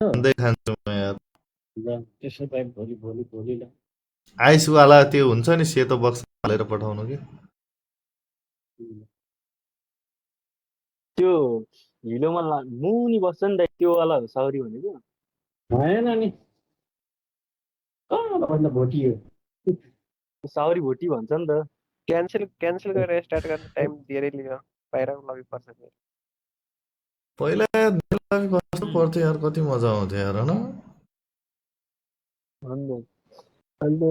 खाँदै खान्छु म यार। ल त्यसो भए भोलि भोलि भोलि ल आइसवाला त्यो हुन्छ नि सेतो बक्स हालेर पठाउनु कि। त्यो हिलोमा मुनि बस्छ नि दाइ त्यो वाला हो साउरी भनेको भएन नि भन्दा भोटियो साउरी भोटी भन्छ नि त क्यान्सल गरेर स्टार्ट गर्ने टाइम धेरै लियो बाहिरको लबी पर्छ फेरि पहिला नेलपी कस्तो पर्थ्यो यार, कति मजा आउँथ्यो यार होइन।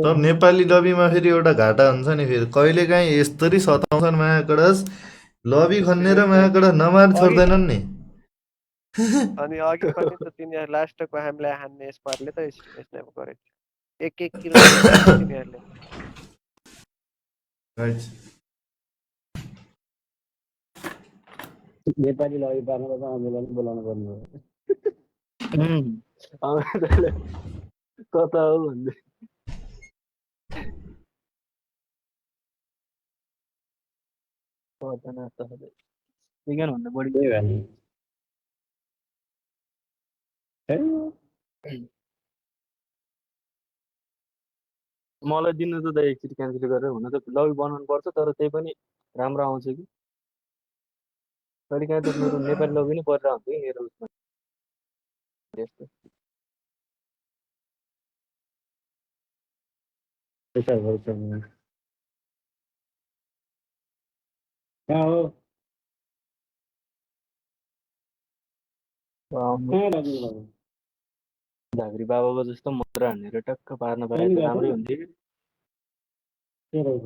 तर नेपाली लबीमा फेरि एउटा घाटा हुन्छ नि, फेरि कहिलेकाहीँ यस्तरी सताउँछन् मायाकडस, लबी खन्नेर मायाकडस नमार छोड्दैनन् नि। अनि अघि पनि त तिनीहरू लास्टको हामीलाई हान्ने स्क्वाडले त स्न्याप गरेको थियो। एक किलो तिनीहरूले नेपाली लबी पार्नको त आन्दोलन बोलाउनु पर्ने हो। कता हो भन्दै भन्दा बढी त्यही भएर नि मलाई दिनु त दाइ एकचोटि क्यान्सल गरेर हुन त लबी बनाउनु पर्छ तर त्यही पनि राम्रो आउँछ कि कहिलेकाहीँ त मेरो नेपाली लबी नै परिरहेको हुन्छ कि मेरो उसमा यस्तो पैसा भर्छ कहाँ हो कहाँ राख्नु भएको झाँक्री बाबाको जस्तो मन्त्र हानेर टक्क पार्न पाए अनि त गएको राम्रै हुन्थ्यो कि के रहेछ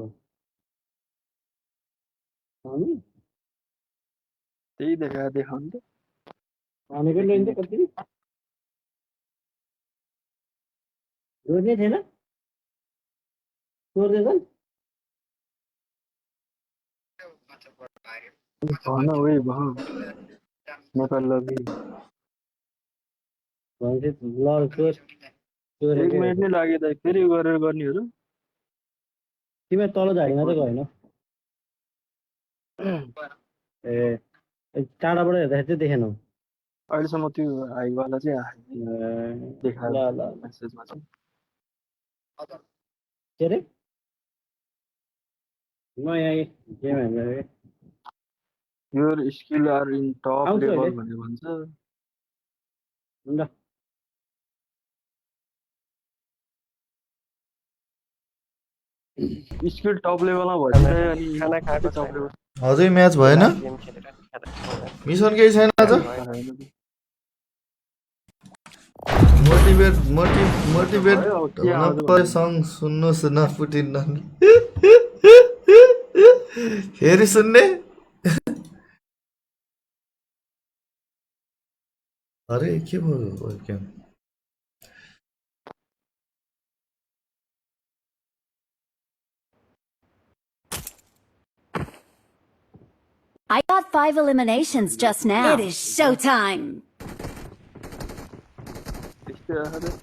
अनि त्यही देखाउनु त भनेको लैन त कति जोड्ने थिएन जोड्दैछन् भन उही भयो नेपाली लबी भनेपछि ल चोर एक चोरेकै मिनट नै लाग्यो दाइ फेरि गरेर गर्नेहरू तिमी तल झाडीमा त गएन ए टाढाबाट हेर्दाखेरि चाहिँ देखेनौ अहिलेसम्म त्यो हाइवाला चाहिँ देखायो ल ल मेसेजमा चाहिँ के अरे म यहाँ गेम हेर्नु your skill are in top आउँछ लेभल अहिले भनेर भन्छ ल स्किल टप लेभलमा भइसक्यो अनि खाना खाएको टप छैन लेभल अझै म्याच भएन, गेम खेलेर खाना मिसन केही छैन आज। मोटिभेट मोटिभेट भयो अब के हुन आउँछ पर्यो, सङ सुन्नुहोस् न पुटिन फेरि सुन्ने। अरे के भयो क्या I got 5 eliminations just now. It is showtime.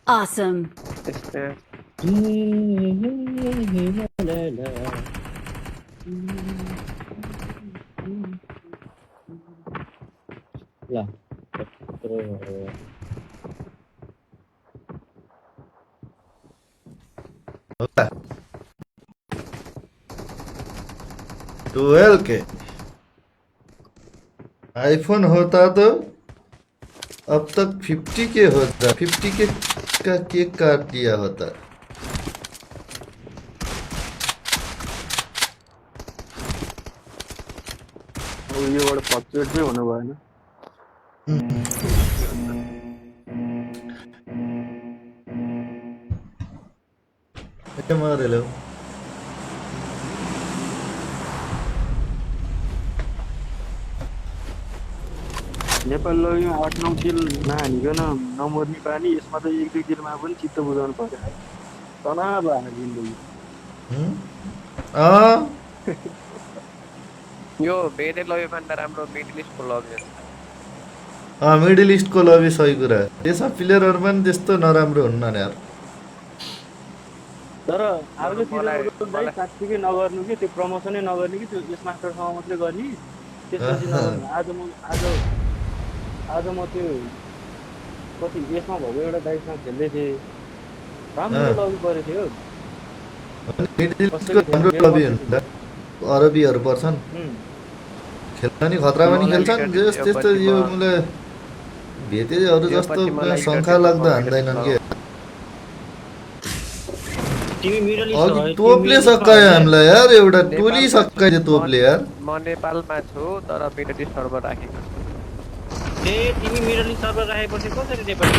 Awesome. त्यस्तै ल ट्वेल्व के आईफोन होता तो अब तक 50 के होता, 50 के का केक काट दिया होता। योबाट फ्लक्चुएट चाहिँ हुनु भएन मारेलो नेपाली लगीमा 8-9 किल नहानिकन नमर्ने पानी यसमा त 1-2 किलमा पनि चित्त बुझाउनु पर्यो तनाव आयो जिन्दगी यो भेडे लबी भन्दा राम्रो मिडल इस्टको लबी हो मिडल इस्टको लबी सही कुरा। त्यसमा प्लेयरहरू पनि त्यस्तो नराम्रो हुन्न यार। तर आजको सिजनको चाहिँ साँच्चीकै नगर्नु कि त्यो प्रमोसनै नगर्ने कि त्यो यसमास्टरसँग मात्रै गर्ने त्यसपछि नगर्नु आज म त्यो कति यसमा भएको एउटा दाइसँग खेल्दै थिएँ राम्रो अँ। लबी परेको थियो मिडिल इस्टको राम्रो लबी हुन्छ अरबीहरू पर्छन् खेल्न नि खतरा पनि मलाई खेल्छन् लिएर जस यो त्यस्तो पछि यो म- मुले भेटेहरू यो जस्तो पछि मलाई शङ्खा लाग्दो हान्दैनन् के तिमी मिडल अघि तोपले सकायो हामीलाई यार एउटा टोली नेपालमा सकायो तोपले यार म नेपालमा छु तर मिडल इस्ट सर्भर राखेको छु ए तिमी मिडल इस्ट सर्भर राखेपछि कसरी नेपाली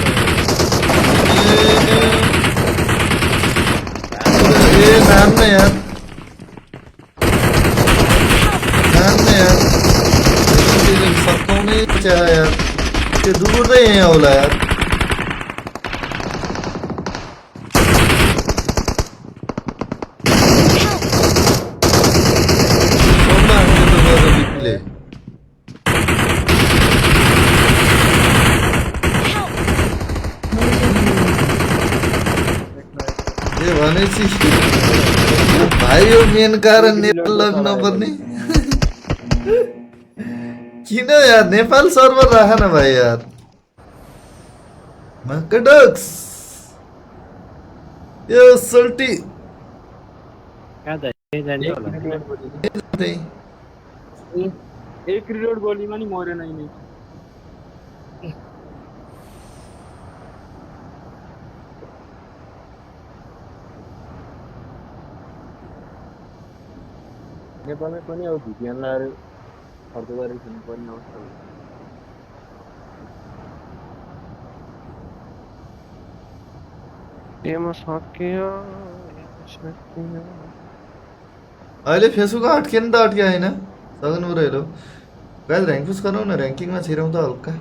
ए नाम न यार सकाउनै चाह यार त्यो दुगुर्दै यहाँ होला यार सोध्न हान्थ्यो त्यो गएर बिपीले। ए भनेपछि भाइ यो मेन कारण नेपाल लग नपर्ने किन यार नेपाल सर्भर राख न भाइ यार माकडक्स यो सल्टी कहाँ त जान्छ होला एक रिलोड गोलीमा नि मरेन यिनी नेपालमै पनि अब भिपिएन लाएर खर्च गरेर खेल्नुपर्ने अवस्था हो एमो सकियो अहिले फेसबुक अट्के नि त अट्के होइन सगन उरेलो गाइस र्याङ्क पुस गरौँ न र्याङ्किङमा छिरौँ त हल्का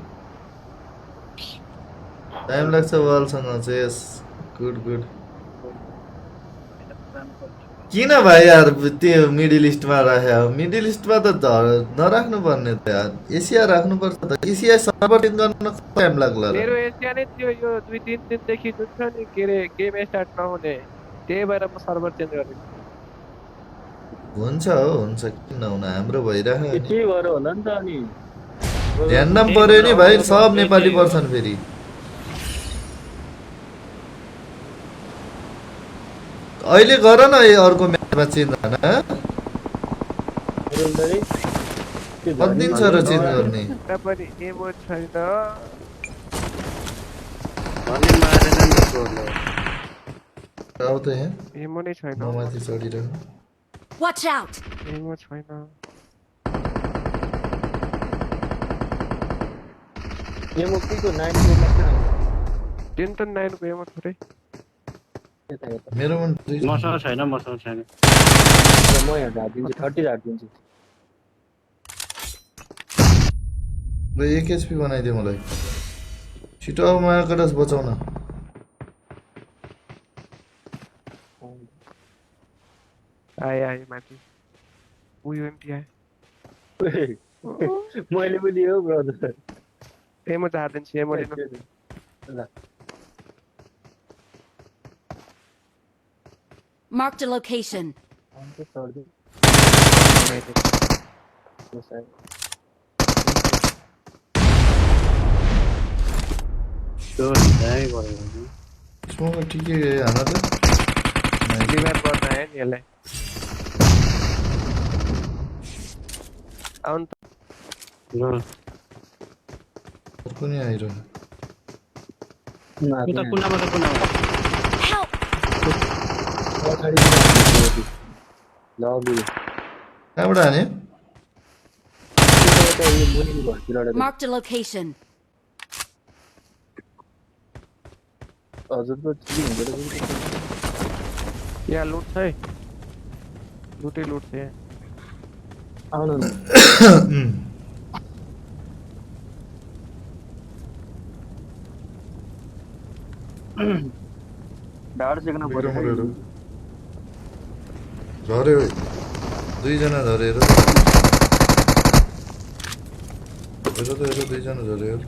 टाइम लाग्छ वालसँग चाहिँ यस गुड गुड किन भाइ यार त्यो मिडल इस्टमा राख्यो मिडल इस्टमा त नराख्नु पर्ने त यार एसिया राख्नुपर्छ त एसिया सर्भर टिम गर्न कति टाइम लाग्ला र मेरो एसिया नै थियो यो 2-3 दिनदेखि जुन छ नि के अरे गेम स्टार्ट नहुने त्यही भएर म सर्भर चेन्ज गरेको हुन्छ हो हुन्छ किन नहुन हाम्रो भइराख्यो नि। त्यही भएर होला नि त अनि ऱ्यान्डम पर्यो नि भाइ सब नेपाली पर्छन् फेरि अहिले गर न अर्को म्याचमा चेन्ज हान कति दिन छ र चेन्ज गर्ने एउटा पनि एमो छैन भन्ने मारेन नि त्यसकोहरूले। आऊ त यहाँ एमो नै छैन म माथि चढिरह Watch out! एमो छैन यो म केको 9 को मात्र 10 त 9 को एमो थोरै मेरोमा दुई छ। मसँग छैन म यहाँ झारिदिन्छु 30 झारिदिन्छु ल 1 एचपी बनाइदियो मलाई छिटो अब मायाकडस बचाउन आए आए माथि उयो एमपी आए मैले पनि हो ब्रदर एमो झारिदिन्छु एमो लिनु Marked a location. स्मोक ठिकै हान त रिभाइभ गर्न आयो नि यसलाई आउनु त कुनै आइरह Help! कहाँबाट हाने Marked a location. यहाँ लुट छ है लुटै लुट छ यहाँ आउनु न ढाड सेक्न पर्यो झऱ्यो दुईजना झऱ्यो हेर हेर दुईजना झऱ्यो हेर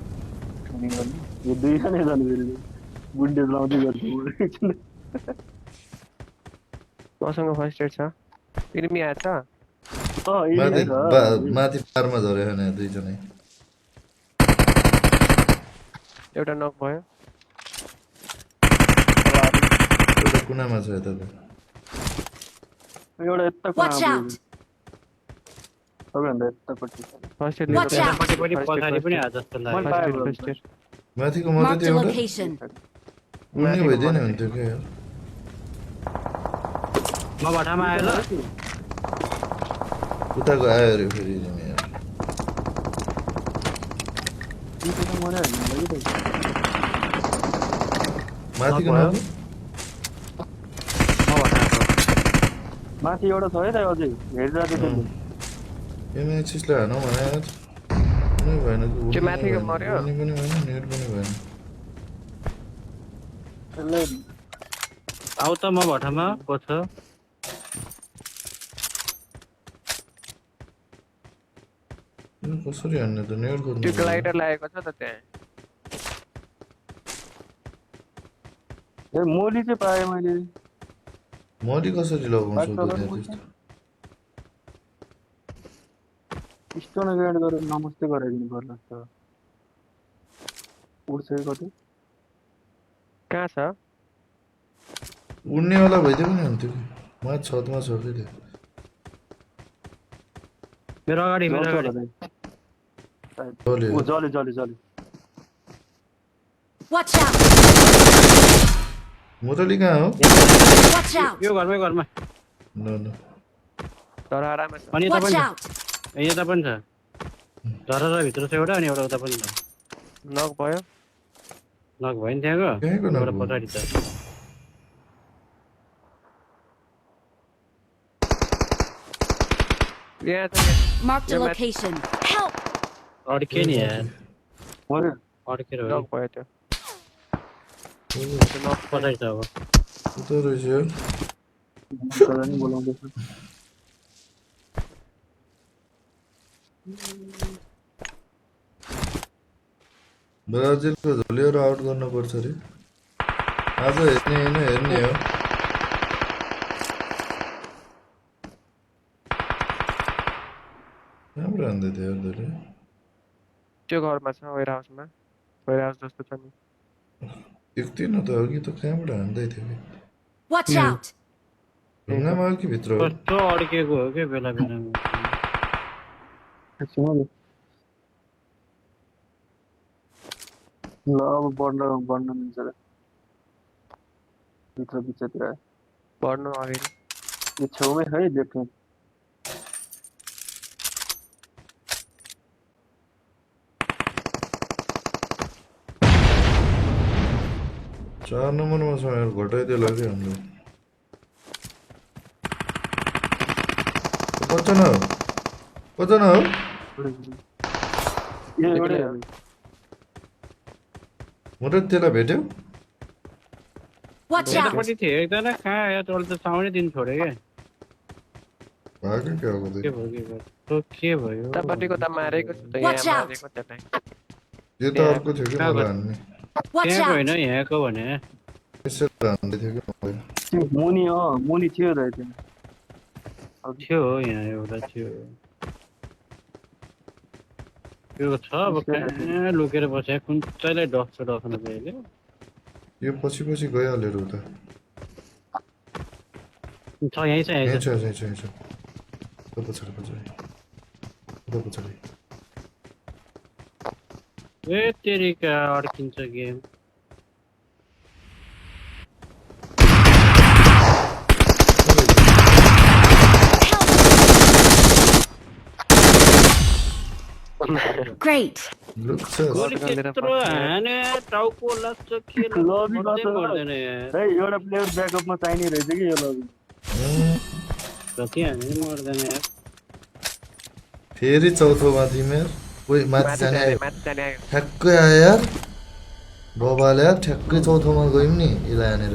यो दुईजना जानु फेरि बुन्डे लाउँदै गर्छु मसँग फर्स्ट एड छ इर्मी आएछ माथि पारमा झऱ्यो भने दुईजनै एउटा नक भयो एउटा कुनामा छ यताको एउटा यता Watch कुना out! सबैभन्दा यतापट्टि छ फर्स्ट एड Watch out! पट्टि पनि पछाडि पनि आछ जस्तो लाग्यो मैले पाएँ बरु। फर्स्ट एड माथिको मात्रै Marked थियो a एउटा location. उड्ने भइदिएन हुन्थ्यो क्या यार म भटामा आयो ल उताको आयो अरे फेरि तिमी यार दुईटा मर्यो होइन कि त। माथिको भयो? नभए म भटाको माथि एउटा छ है त अझै हेरिरहेको थियो त्यसले। एमएचएसले हानौँ भने यार कुनै भएन कि त्यो माथिको उड्ने मर्यो? पनि भएन नेट पनि भएन त्यसले आउ त म भटामा को छ यो कसरी हान्ने त नेट खोज्नु त्यो पर्यो। ग्लाइडर लागेको छ त त्यहाँ ए मोली चाहिँ पाएँ मैले। मली कसरी लगाउँछु त बाटो त्यहाँ गर्नु त्यस्तो स्टोन ग्राइन्ड गरेर नमस्ते गराइदिनु पर्ला त। उड्छ कि कतै कहाँ छ उड्नेवाला भइदियो पनि हुन्थ्यो कि म छतमा छ कि त्यो मेरो अगाडि मेरो जल्छ अगाडि होला दाइ। जल्यो। ऊ जल्यो Watch out! मुरली कहाँ हो Watch out! यो घरमै घरमा ल ल तर आरामै छ अनि यता Watch पनि छ out! यता पनि छ झरेर भित्र छ एउटा अनि एउटा उता पनि छ नक भयो नक भयो नि त्यहाँको कहाँको नक एउटा भयो? पछाडि छ यहाँ छ Marked a Yeah, location. Help! अड्के नि यार मर्यो अड्केर हो नक भयो त्यो नक पछाडि छ अब उता रहेछ यार तर नि बोलाउँदैछ। ब्राजिलको झोलिएर आउट गर्नुपर्छ अरे आज हेर्ने होइन हेर्ने हो राम्रो हान्दै थियो यार धेरै त्यो घरमा छ वेयर हाउस जस्तो छ नि देख्दिनँ त अघि त कहाँबाट हान्दै थियो कि Watch out! ढुङ्गामा हो कि भित्र हो कस्तो अड्केको हो क्या बेला बेलामा एकछिन है। ल अब बढ्न मिल्छ र भित्रतिर आयो। बढ्नु अगाडि यो छेउमै है देख्ने। चार नम्बरमा छ यार घटाइदियो लाग्यो हाम्रो कतना हो यो एउटै हो। म त त्यसलाई भेट्यो Watch out! यतापट्टि थियो एकजना कहाँ आयो तल त साउनै दिन छोड्यो क्या भाग्यो क्या हो के भयो के भयो त्यो के भयो उतापट्टिको त मारेको छु त Watch यहाँ out! मारेको त्यसलाई यो त अर्को थियो कि मलाई हान्ने Watch त्यहाँको out! होइन यहाँको भने यसरी हान्दै थियो कि मलाई त्यो मुनि थियो त त्यहाँ। थियो यहाँ एउटा थियो त्यो छ अब कहाँ लुकेर बस्यो कुन चाहिँलाई डक्छ डक्न अहिले यो पछि गइहाल्यो उता छ यहीँ छ यहीँ यहीँ छ छ उता पछाडि ए तेरिका अड्किन्छ गेम Great! लुक्छ गोली त्यत्रो हाने टाउको लाग्छ के लबी लाग्छ गर्छ। गर्दैन यार है एउटा प्लेयर ब्याकअपमा चाहिने रहेछ कि यो लबी। जति हाने पनि मर्दैन यार फेरि चौथोमा तिमी कोही माथि जाने आयो माथि जाने आयो ठ्याक्कै आयो यार बबाले यार ठ्याक्कै चौथोमा गयौँ नि यसलाई हानेर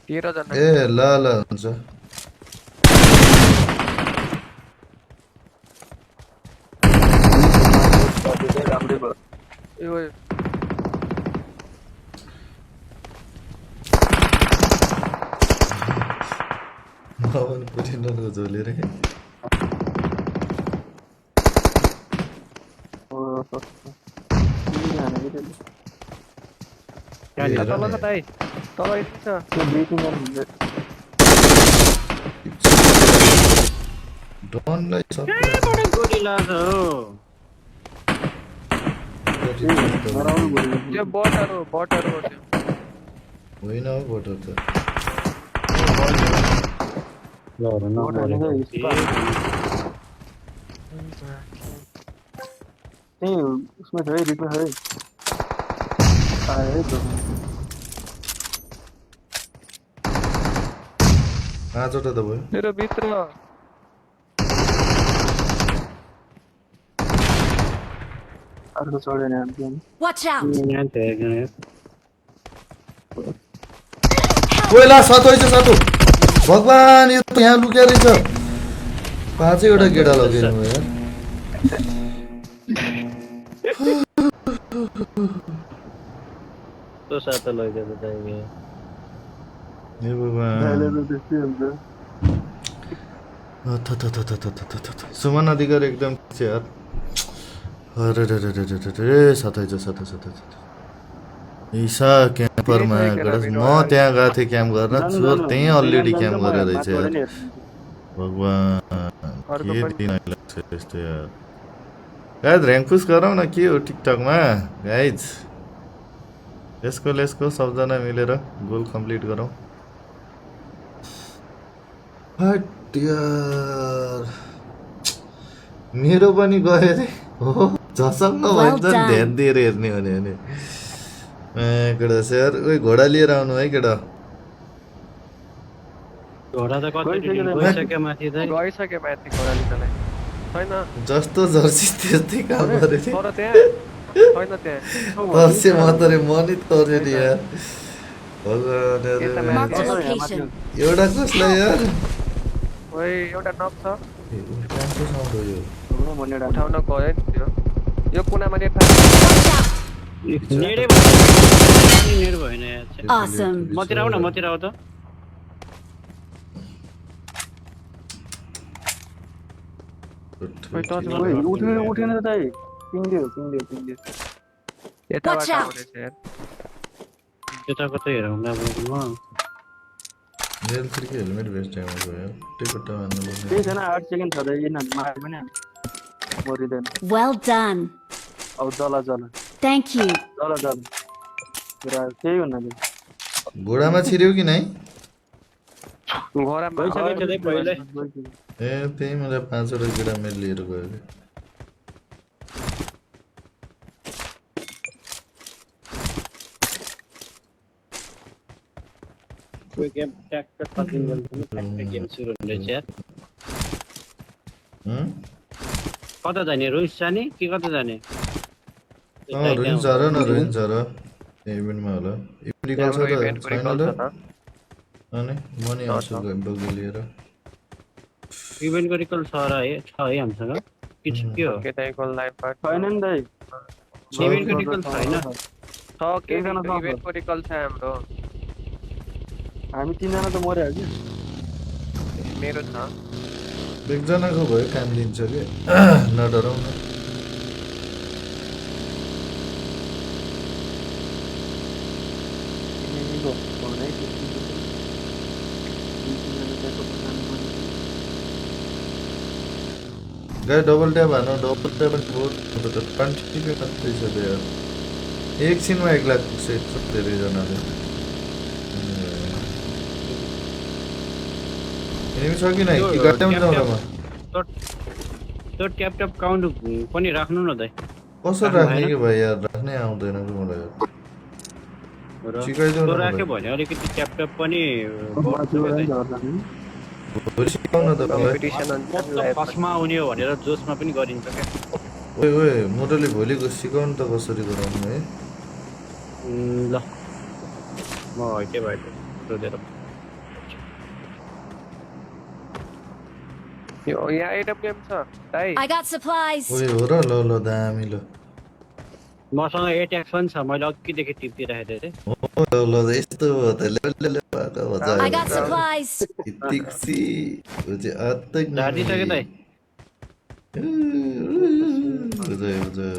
13 जना ए ल हुन्छ राम्रै भयो। यो नभने पुरिनको झोलेर कहाँनिर? हेर तल न छ दाइ तल छ डनलाई सबै कहाँबाट गोली लाग्छ हो? त्यो बटहरू हो त्यो होइन हौ भोटर त ल र नमरेको। उसमें है रिटमा है आए है तो 5 वटा त भयो मेरो भित्र अर्को चढेन हामी Watch out! यहाँ थियो, ओइला सातो है सातो भगवान यो त यहाँ लुकेर रहेछ 5 वटा गेडा लगेनु हो यार त्यो सातो लैजान्छ दाइ। हे भगवान अहिले त त्यस्तै हुन्छ सुमन अधिकारी एकदम छ यार अरे रे रे रे रे रे साथै ईसा क्याम्परमा गडस म त्यहाँ गएको थिएँ क्याम्प गर्न चोर त्यही अलरेडी क्याम्प गरेर रहेछ यार भगवान के दिन आइलाग्छ यस्तो यार गाइज र्याङ्क पुस गरौँ न के हो टिकटकमा गाइज यसको सबजना मिलेर गोल कम्प्लिट गरौँ हट यार मेरो पनि गयो रे हो झसङ्ग Well भन्छ done. ध्यान दिएर हेर्ने हो भने केटा सर ओइ घोडा लिएर आउनु है केटा घोडा त कति गइसक्यो माथि दाइ। गइसक्यो माथि कोराली तलाई छैन जस्तो जर्सी त्यस्तै काम गरे थिएँ तर त्यहाँ छैन त्यहाँ तर्से मात्रै मनी तर्यो नि यार भगवान यता यार। Marked a location. एउटा कसलाई यार ओइ एउटा नक छ ए, उठाएको साउन्ड हो यो भन्ने एउटा उठाउन गयो नि त्यो यो कुनामा नेट Watch out! नेडै भयो। नेड भएन यार। Awesome. मतिर आऊ न मतिर आऊ त। ओइ टच ओइ उठेन त दाइ पिङदियो यताबाट Watch out. आउँदैछ यार त्यताको त हेरौँ न अब म। मेरो फेरि के हेलमेट भेस्ट टाइममा गयो यार टिकट हान्नु पर्ने त्यही छैन 8 सेकेन्ड छ दाइ यिनीहरू मारे पनि मरिँदैन Well done. अब जला Thank you. पुरा त्यही हुनाले घोडामा छिर्यो कि नै घरमा गइसक्यो त्यो दाइ पहिले। ए त्यही मलाई 5 वटा गेडा मेरो लिएर गयो अरे कोही गेम ट्याक्क कति गेम सुरु हुँदैछ यार। कता जाने रोइस जाने कि कता जाने? रोहिन छ र इभेन्टमा होला इभेन्ट छ त इभेन्टको छैन रिकल त छ त अनि म नि आउँछु बगी लिएर इभेन्टको रिकल छ है हामीसँग कि के हो? केटाइको लाइभ पार्ट छैन नि दाइ इभेन्टको रिकल छैन। छ के इभेन्टको रिकल छ हाम्रो हामी 3 जना त मर्यो कि मेरो छ एकजनाको भयो काम दिन्छ कि नडराउ न गाई डबल ट्याप हानु डबल ट्याप बहुत कन्टिन्यू मात्रै छ त्यो यार एकछिनमा 1 लाख सेट छ धेरैजनाले एनिमी छ कि नै कि गट्याउनु जाउँदामा त्यो ट्याप ट्याप काउन्ट पनि राख्नु न दाइ। कसरी राख्ने कि भाइ यार राख्नै आउँदैन कि मलाई सिकाइदेऊ न राख्यो मलाई भने अलिकति ट्याप ट्याप पनि भोलि सिकाउन त मलाई कम्पिटिसन फर्स्टमा आउने हो भनेर जोसमा पनि गरिन्छ क्या। ओए मोटोले भोलिको सिकाउनु त कसरी गराउनु है ल म के भयो सोधेर यो यहाँ एडब्ल्युएम छ दाइ I got supplies. ओए हो र ल दामी ल मसँग एट्याक्स पनि छ मैले अघिदेखि टिपिराखेको थिएँ। ओ ल यस्तो हो त ले पाका I got supplies. इतिक्सी हो चाहिँ अत्तै झाडिसक्यो दाइ। बुझे बुझे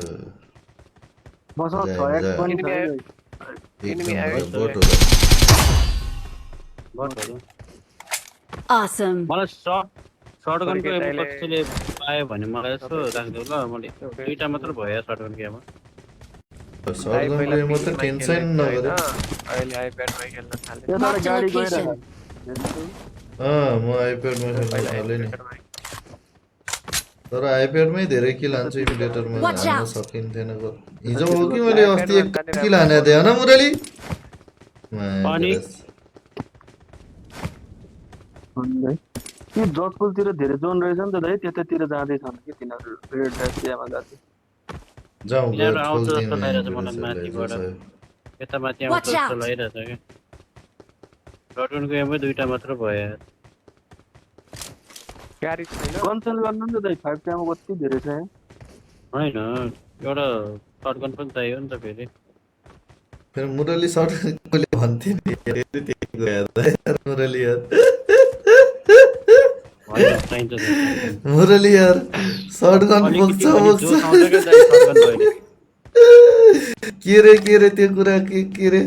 मसँग बुझायो, 6x बुझायो। पनि छ Enemy है। आयो। एक Enemy नम्बर आयो। बोट हो बटहरू Awesome. मलाई सर्टगनको एमो केटाले- कसैले पायो भने मलाई यसो राखिदेऊ ल मैले दुईटा मात्र भयो सर्टगनको एमो सर्टगनको एमो त टेन्सन नगरे अहिले आइप्याडमा खेल्न थाले त्यो तर Marked a गाडी location. गइरहेको म आइप्याडमा खेल्न पहिला थालेँ नि iPad-मा। तर आइप्याडमै धेरै किल हान्छ इमुलेटरमा Watch हान्न out. सकिन्थेन हिजो हो कि मैले अस्ति एक iPad-मा किल हाने थिएँ होइन मुरली अनि? कि जटपुलतिर धेरै जोन रहेछ नि त दाइ त्यतातिर जाँदैछन् कि तिनीहरू रेड ड्यासियामा जाँदै जाउँ यिनीहरू गएर आउँछ जस्तो खोल्दिनँ लागिरहेछ मलाई इमुलेटरलाई माथिबाट जसो। यता माथि आउँछ Watch जस्तो out. लागिरहेछ क्या सर्टगनको एमो दुईटा मात्र भयो गाडी छैन कन्सर्न गर्नु नि त दाइ 5 टाइममा कति धेरै छ यहाँ होइन एउटा सर्टगन पनि चाहियो नि त फेरि फेरि मुरली सर्ट कसले भन्थे नि हेरे त्यही गयो यार मुरली यार होइन चाहिन्छ त। मुरली यार सर्टगन अलिकति बोक्छ पनि बोक्छ जोस आउँछ क्या दाइ सर्टगन भयो भने। के रे त्यो कुरा के रे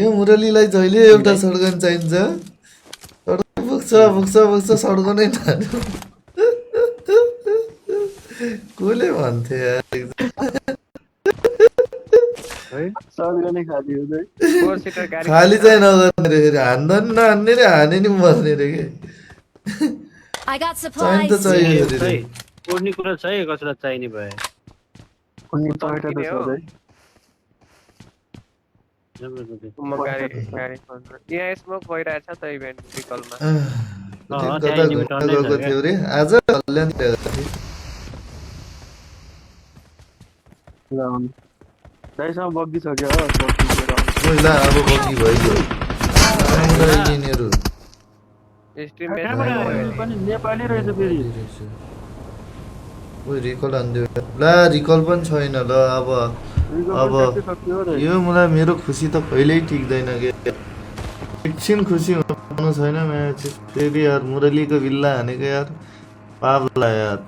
यो मुरलीलाई जहिले एउटा सर्टगन चाहिन्छ सर्टगन बोक्छ सर्टगनै ठान्यो कसले भन्थे यार सबैले नै खाली हो दाइ 4 सिटर गाडी खाली चाहिँ नगर्ने रे फेरि हान्दा नि नहान्ने रे हाने नि मर्ने रे के I got चाहिन्छ supplies. चाहियो ए, फेरि खै, उड्ने कुरा छ है कसैलाई चाहिने भए अनि टोयोटा त छ दाइ म गाडी खोज्छु यहाँ स्मोक भइरहेछ त इभेन्ट विकलमा कता त्यहाँ घुम्न इन्भिटर नै छ गएको क्या। थियो रे आज कल्याण गएको थिएँ दाइसँग बग्गी छ क्या हो बग्गी लिएर आउँछु। पहिला अब बग्गी भइगयो यिनीहरू स्ट्रिम पनि नेपाली रहेछ फेरि ओइ रिकल हानिदियो ला रिकल पनि छैन ल अब यो मलाई मेरो खुसी त कहिल्यै टिक्दैन के एकछिन खुसी हुनु छैन म्याच फेरि यार मुरलीको बिल्ला हानेको यार पावला यार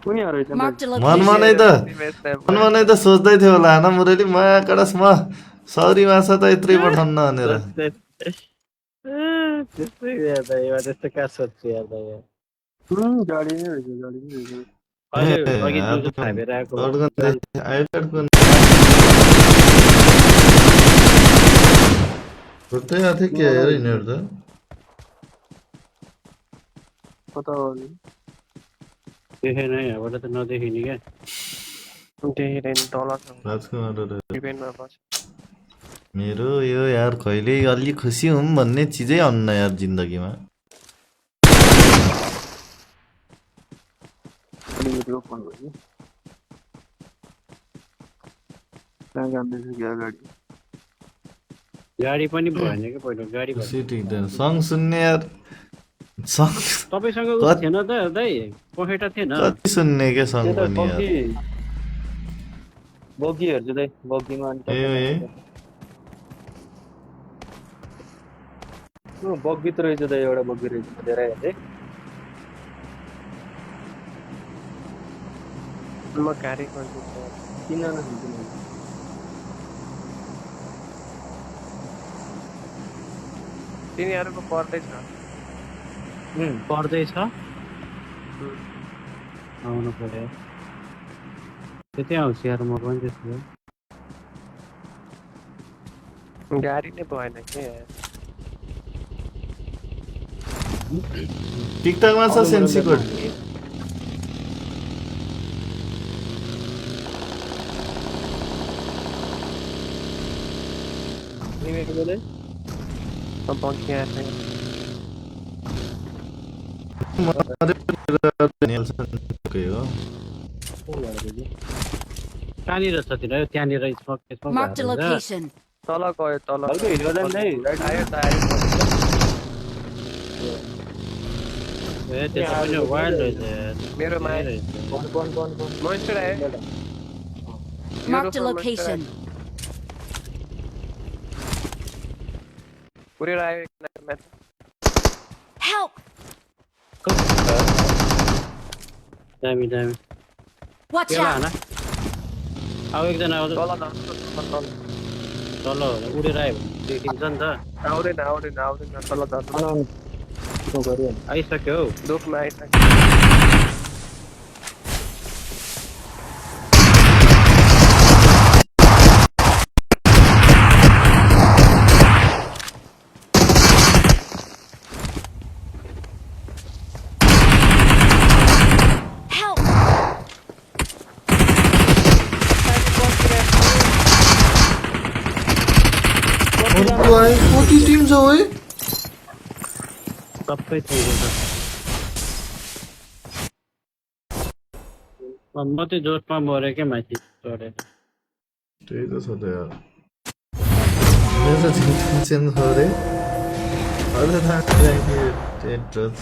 कुनी रहेछ Marked a मनमा नै location. त सोच्दै थियो होला होइन मुरली म कडस म सौरी माछा त यत्रै पठाउन भनेर त्यस्तै याद आयो त्यस्तो कहाँ सोध्छु याद आयो गाडी नै रहेछ गाडी नै रहेछ अहिले अघि दिउँसो थापेर आएको आइप्याडको खोज्दै आएको थियो के हेर यिनीहरू त कता हो देखेन यहाँबाट त नदेखिने क्या देखिँदैन तल छ राजकुमार इभेन्टमा बस मेरो यो यार कहिले अलि खुसी हुँ भन्ने चिजै आउन्न यार जिन्दगीमा अलिकति ओपन भयो कहाँ जाँदैछ क्या गाडी गाडी पनि भएन कि पहिला गाडी भयो खुसी टिक्दैन सङ सुन्ने यार सङ तपाईँसँग कति- थिएन त दाइ पखेटा थिएन कति सुन्ने के सङ त्यो त पनि यार बग्गी हेर्छु दाइ बग्गीमा अनि ए बग्गी त रहेछ दाइ एउटा बग्गी रहेछ धेरै हेर्दै म गाडी खोज्छु किनजना तिनीहरूको पर्दैछ पर्दैछ आउनु पर्यो त्यति आउँछ यार म पनि त्यस्तो गाडी नै भएन के टिकटकमा छ सेन्सी कोड बग्गी आएको हो कहाँनिर छ तिनीहरू त्यहाँनिर smoke smoke Marked a location. तल गयो तल हल्का हिँड्यो दाइ राइट आयो त आयो ए त्यसो पनि वाइल्ड रहेछ यार मेरोमा आयो रहेछ मोइस्टर आयो Marked a location. पुरेर आयो एक माथि Help! दामी दामी Watch केला out! हैन अब एकजना आउँछ तल झन् तल तल उडेर आयो भने देखिन्छ नि त आउँदैन तल झर्नु आइसक्यो हौ दुखमा आइसक्यो Help! कति टिम छ है सबै थैको छ म चाहिँ जोसमा मरेँ क्या माथि चढेर त्यही त छ त यार मेरो चाहिँ चेन्ज गरे अझ थाहा टेट्रस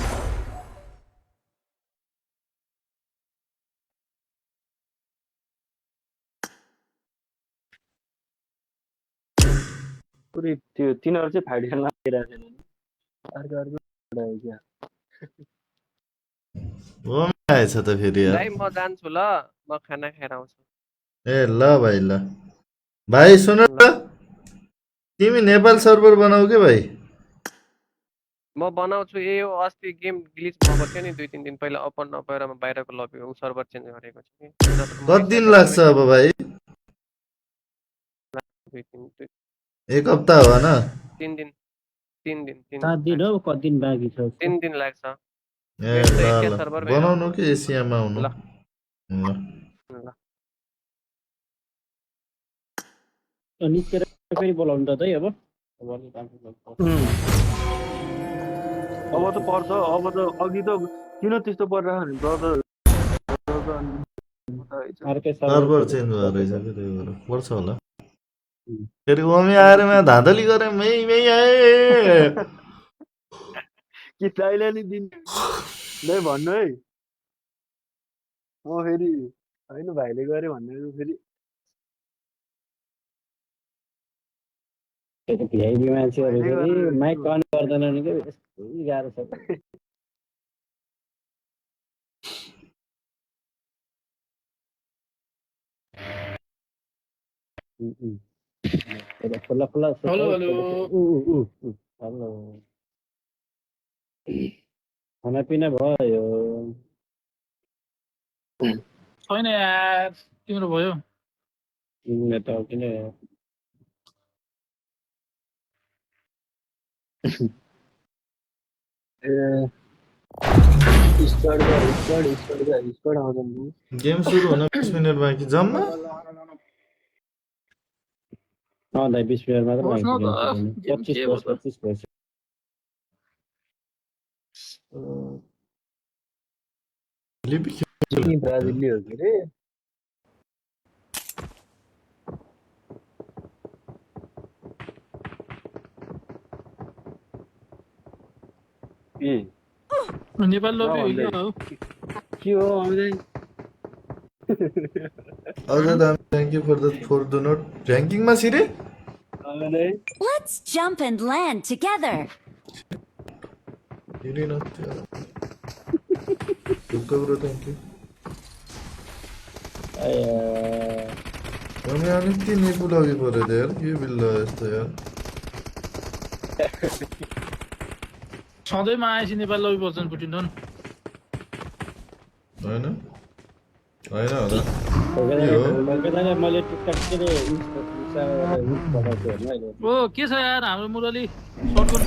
पुरै त्यो तिनीहरू चाहिँ फाइट खेल्न आइरहेको छैन अर्को क्या हो आएछ त फेरि यार भाइ म जान्छु ल म खाना खाएर आउँछु ए ल भाइ ल भाइ सुन न तिमी नेपाल सर्भर बनाऊ के भाइ म बनाउँछु यो अस्ति गेम ग्लिच भएको थियो नि 2-3 दिन पहिला ओपन नभएर म बाहिरको लबी उ सर्भर चेन्ज गरेको छु कि कति दिन लाग्छ अब भाइ 1 हप्ता हो न 3 दिन 7 दिन हौ कति दिन बाँकी छ 3 दिन लाग्छ ए मेरो त ल एसिया ल सर्भर बनाउनु कि एसियामा आउनु ल। ल ल निस्केर फेरि बोलाउनु त है अब अब त पर्छ अब त अघि त किन त्यस्तो परिरहेको नि ब्रदर अर्कै सर्भर चेन्ज भएर रहेछ कि त्यही भएर पर्छ होला फेरि ओमी आएर म धाँधली गरेँ मै आए कि चाहिँले नि दिन नै भन्नु है म फेरि होइन भाइले गरे भन्ने फेरि भिआइपी मान्छेहरू फेरि माइक अन गर्दैनन् कि यस्तो गाह्रो छ खुल्ला खुल्ला हेलो हेलो खानापिना भयो छैन यार तिम्रो भयो त किन स्क्वाड आउँदैन गेम सुरु हुन 20 मिनेट बाँकी जम्मा दाइ 20 मिनट मात्र होस् न त, गेम 25 के हो त? 25 वर्ष लिपि ब्राजिलले हो के रे नेपाल लबी हो क्या हो के हो आउँदै अझ दामी thank you for the note ऱ्याङ्किङमा सिरे आउँदै Let's jump and land together. हेरिन ढुक्क ब्रो थ्याङ्क यू हामी अलिक के नेपुल अघि पऱ्यो त यार के बिल्ल यस्तो यार सधैँमा आएपछि नेपाल लबी बस्छन् पुटिन्छन् होइन होइन होला मैले टिकटक के रे पठाएको हेर्नु अहिले ओ के छ यार हाम्रो मुरली सर्टकट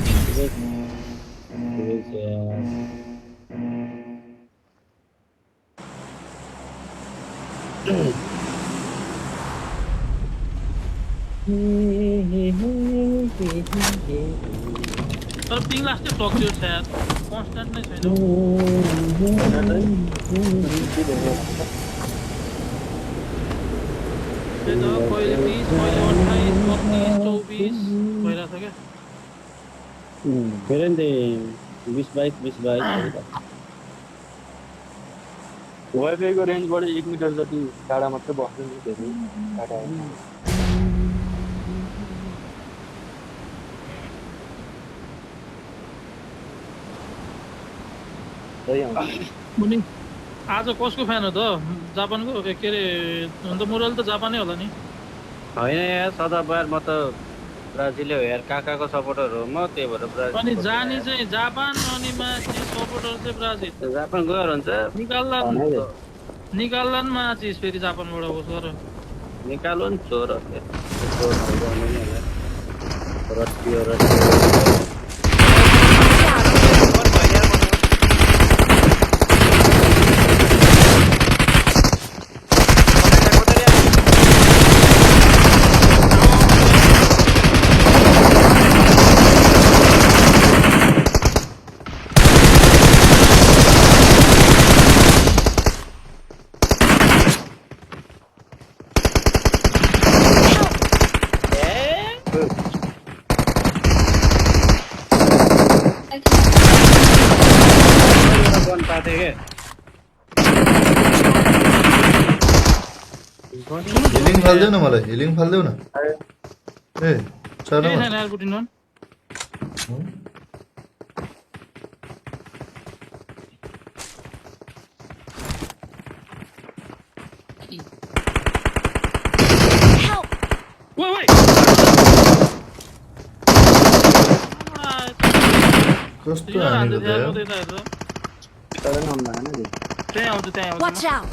तर पिङ लास्टै सक्यो यार कन्स्ट्यान्ट नै छैन त्यही त कहिले 20 कहिले 28 32 24 भइरहेको छ क्या फेरि नि 20 22 वाइफाईको रेन्जबाट 1 मिटर जति टाढा मात्रै बस्नु नि धेरै टाढा मुनि आज कसको फ्यान हो त जापानको के अरे हुन त मुरल त जापानै होला नि होइन यार सदाबार म त ब्राजिलै हो यार काकाको सपोर्टर हो म त्यही भएर ब्राजिल अनि जानी चाहिँ जापान अनि माथि सपोर्टर चाहिँ ब्राजिल जापान गएर हुन्छ निकाल्ला नि माचिस फेरि जापानबाट होस् गर निकाल्नु नि चोर रस्टियो हिलिङ फाल्देऊ न मलाई हिलिङ फाल्देऊ न ए चल केही छैन यार बुटिन कस्तो हानेको त यार त्यही आउँछ त्यही आउँछ Watch out!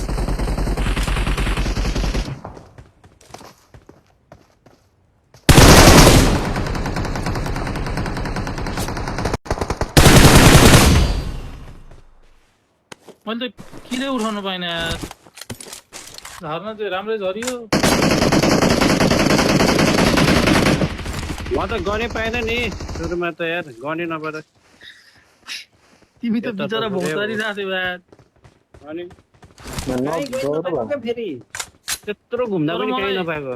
मैले त किन उठाउनु पाइन यार झर्न चाहिँ राम्रै झरियो म त गनै पाएन नि सुरुमा त यार गनै नपाएर तिमी त बिचरा भौतारी राख्थ्यौ यार अनि फेरि त्यत्रो घुम्दा पनि केही नपाएको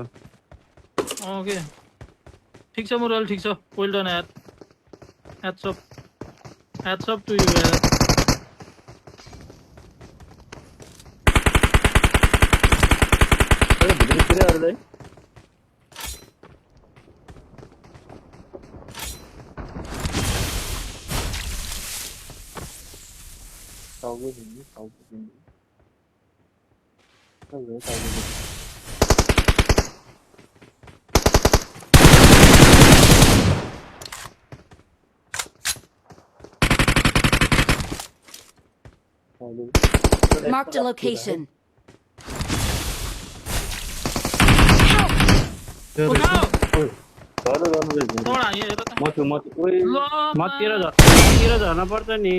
ओके ठिक छ मुरल ठिक छ वेल डन यार ह्याट्स अप टु यु यार Marked a location. मतिर झर्न पर्छ नि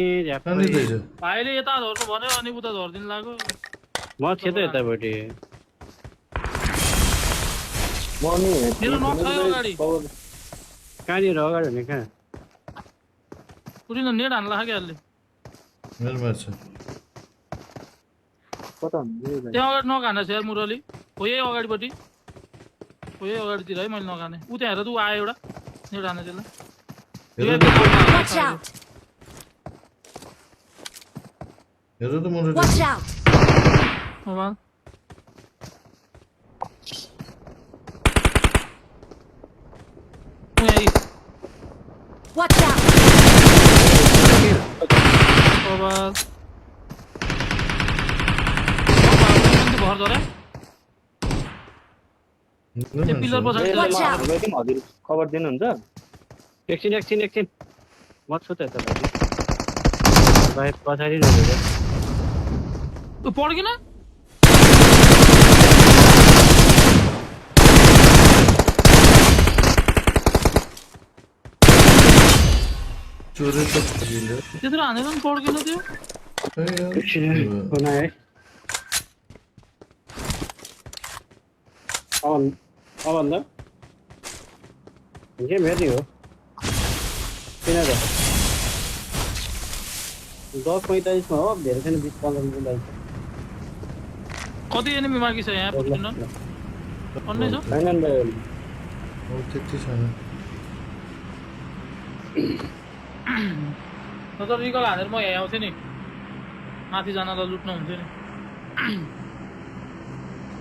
भाइले यता झर्नु भन्यो अनि उता झर्दिनु लाग्यो म थिएँ त यतापट्टि मेरो नखायो अगाडि कहाँनिर अगाडि हुने कहाँ पुरिन नेट हान्ला क्या यसले मेरोमा छ त्यहाँ अगाडि नखाने छ यार मुरली हो यही अगाडिपट्टि हो यही अगाडितिर है मैले नखाने ऊ त्यहाँ हेर त ऊ आयो एउटा नेट हाने त्यसलाई Watch out! हेर त मुरली Watch out! Mobile Watch out! Mobile भर दरे त्यो पिलर पछाडि Watch out! खबर दिनुहुन्छ एकछिन म छु त यता बाहिर पछाडि रहेछ पड्किन चोरे त जिल्ला त्यत्रो हानेर पनि पड्किन त्यो बनाए अब के भेट्ने हो किन त 10:45 मा हो धेरै छैन 20-15 मिनेट लाग्छ कति एनिमी बाँकी छ यहाँ पुग्न अन्नै छ छैन नि हो त्यति छैन तर रिकल हानेर म यहाँ आउँथेँ नि माथि जानलाई लुट्न हुन्थ्यो नि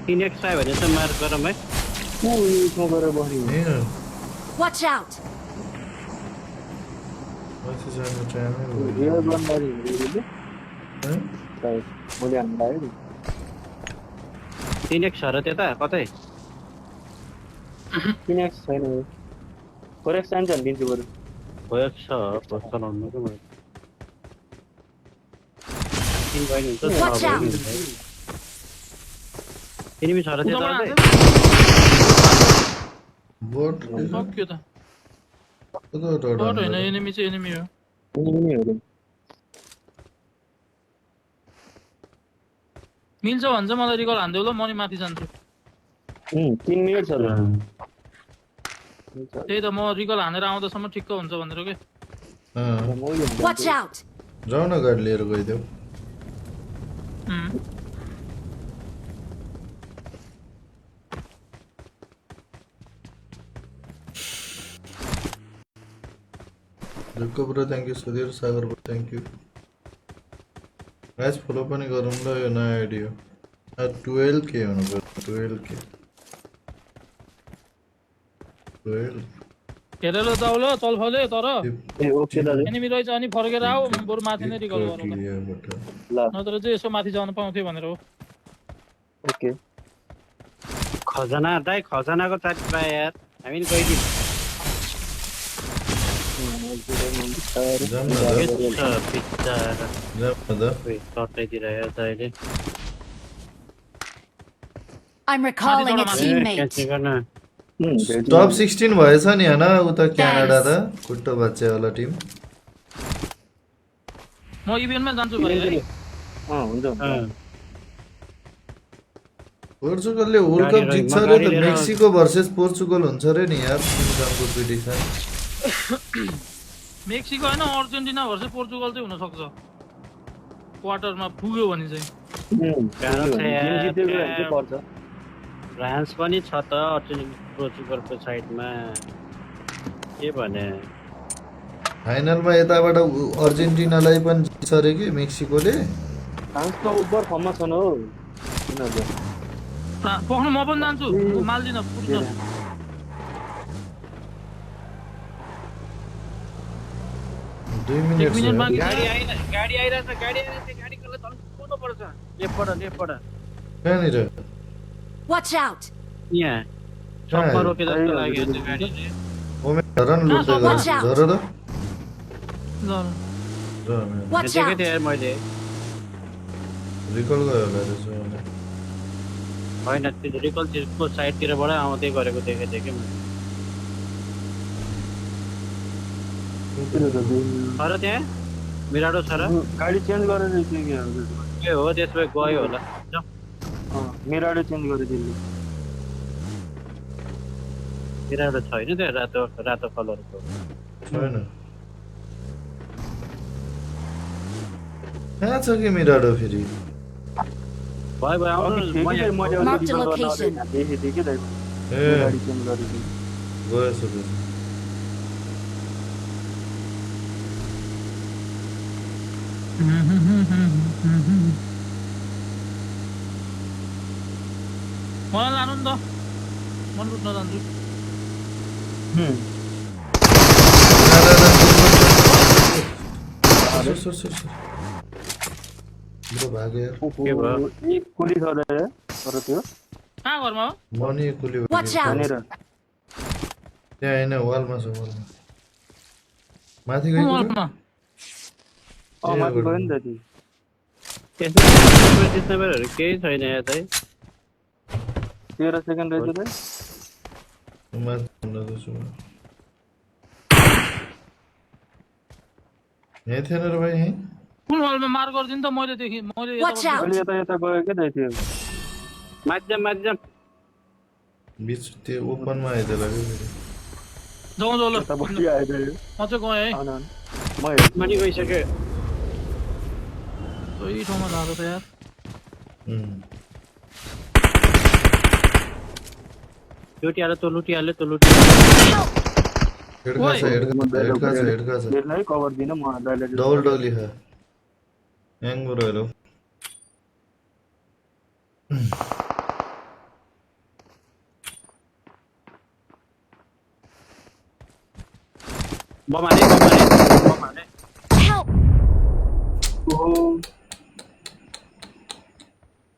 3x पायो भने चाहिँ मार गरौँ है Watch out! माथि जानु टाइमै रियल बनबारी भयो मैले हान्नु लाग्यो नि 3x छ र त्यता कतै 3x छैन फोरेक्स चाहिन्छ भने दिन्छु बरु भएछ चलाउनु के मैले 3 भयो नि हुन्छ Watch out. एनिमी छ र त्यता उताबाट अझै? हान्छ। बोट सक्यो त कता बट होइन एनिमी चाहिँ एनिमी हो नि हो मिल्छ भने चाहिँ मलाई रिकल हान्देऊ ल म नि माथि जान्छु 3 मिनेट छ ल त्यही त म रिकल हानेर आउँदासम्म ठिक्क हुन्छ भनेर के Watch out! जाऊ न गाडी लिएर गइदेऊ जुक्को bro thank you Sudhir Sagar bro thank you guys follow पनि गरौँ ल यो नयाँ आइडी हो 12k हुनु पर्छ 12k 12 हेरेर जाऊ ल चलफले तर ए ओके दाजु एनिमी रहेछ अनि फर्केर आऊ बरु माथि नै रिकल गरौँ ल ल नत्र चाहिँ यसो माथि जान पाउँथ्यो भनेर हो ओके खजाना दाइ खजानाको चाटी पाए यार हामी नि गइदिउँ जाम न पिज्जा द कतैतिर हेर त अहिले I'm recalling a Mati, teammate. Cancel गर्न टप 16 भएछ नि हैन उता क्यानाडा त खुट्टो बच्चे वाला टिम म इभेन्टमा जान्छु भाइ है हुन्छ पोर्चुगलले वर्ल्ड कप जित्छ रे त मेक्सिको भर्सेस पोर्चुगल हुन्छ रे नि यार तिमीको प्रिडिक्सन मेक्सिको हैन अर्जेन्टिना भर्सेस पोर्चुगल चाहिँ हुन सक्छ क्वार्टरमा पुग्यो भने चाहिँ पर्छ फ्रान्स पनि छ त पोर्चुगलको साइडमा के भने फाइनलमा यताबाट अर्जेन्टिनालाई पनि जित्छ रे कि मेक्सिकोले फ्रान्स त उपर फर्ममा छन् हो उनीहरु पख्नु म पनि जान्छु माल्दिन पुग्छ 2 मिनेट मिनेट बाँकी छ। गाडी आइरहेछ गाडी कसले झन् कुद्नु पर्छ लेफ्टबाट कहाँनिर Watch out! यहाँ चक्कर रोके जस्तो लाग्यो त्यो गाडीले ओमे धरन लुट्दै Watch गर्छ out. धर त ल Watch देखेको out! थिएँ यार मैले रिकल गयो होला त्यसो भने होइन त्यो रिकल त्यसको साइडतिरबाटै आउँदै गरेको देखेको थिएँ कि मैले छ र त्यहाँ मिराडो छ र गाडी चेन्ज गरेर चाहिँ के ए हो त्यसमा गयो होला जाऊ मेराडो चेन्ज गरेर दिल्ली मिराडो छैन त्यो रातो कलरको छैन कहाँ छ कि मिराडो फेरि भयो आउनु म यहाँ Mark the location. देखेँ कि दाइ ए गाडी चेन्ज गरेर गएछ त मलाई लानु नि त म लुट्न जान्छु ब्रो भाग्यो यार के भयो? एक कुली छ दाइ तर त्यो कहाँ घरमा हो मनी कुली Watch out! भनेर त्यहाँ होइन वालमा छ वालमा माथि कुन गयो वालमा माथि गयो नि त त्यो त्यसमा डिस्नेबरहरू केही छैन यहाँ चाहिँ 13 सेकेन्ड रहेछ दाइ माथि भन्दा त छु यहाँ थिएन र भाइ यहीँ कुन वालमा मार गरिदिनु त मैले देखेँ मैले Watch out! अहिले यता गयो के दाइ त्यो माथि जाम बिच त्यो ओपनमा आइदिएला कि फेरि जाउँ जाउँ ल यता बसी आयो दाइ म चाहिँ गएँ है आउन म हेर्छु पनि गइसक्यो सोही ठाउँमा जाँदा त यार लुटिहाल्यो तँ लुटिहाल्यो हेडका छ हेडका छ हेर्न है कभर दिन म दाइले डबल डबल खा ह्याङ बरु हेलो बम हाने Help!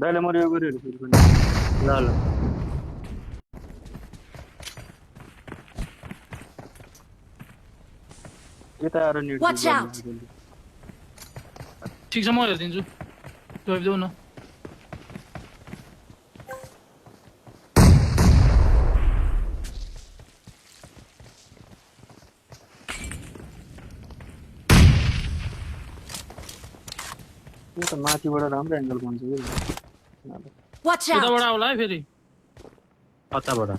दाइले मर्यो गऱ्यो फेरि पनि ल ल यता आएर नेट Watch out. ठिक छ म हेरिदिन्छु जवाब देऊ न यो त माथिबाट राम्रो एङ्गल बन्छ कि Watch out! यताबाट आउला है फेरि कताबाट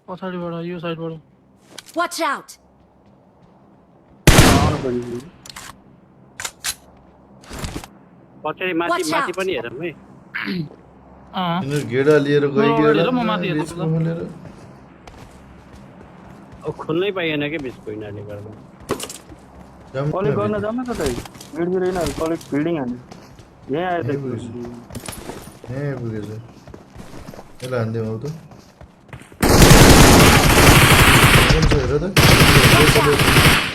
पछाडिबाट यो साइडबाट Watch out! आउनु पर्यो पछाडि माथि Watch माथि out. पनि हेरौँ है अँ यिनीहरू गेडा लिएर अगाडि गइगयो र म माथि हेर्छु बिचमा ल। खोलेर खुल्नै पाइएन कि बिचको यिनीहरूले गर्दा कलेक्ट गर्न जाऊँ न त दाइ गेट फेरि यिनीहरू कलेक्ट फिल्डिङ हान्यो यहाँ आयो त ए पुगेछ यसलाई हानिदिउँ अब त कुन छ हेर त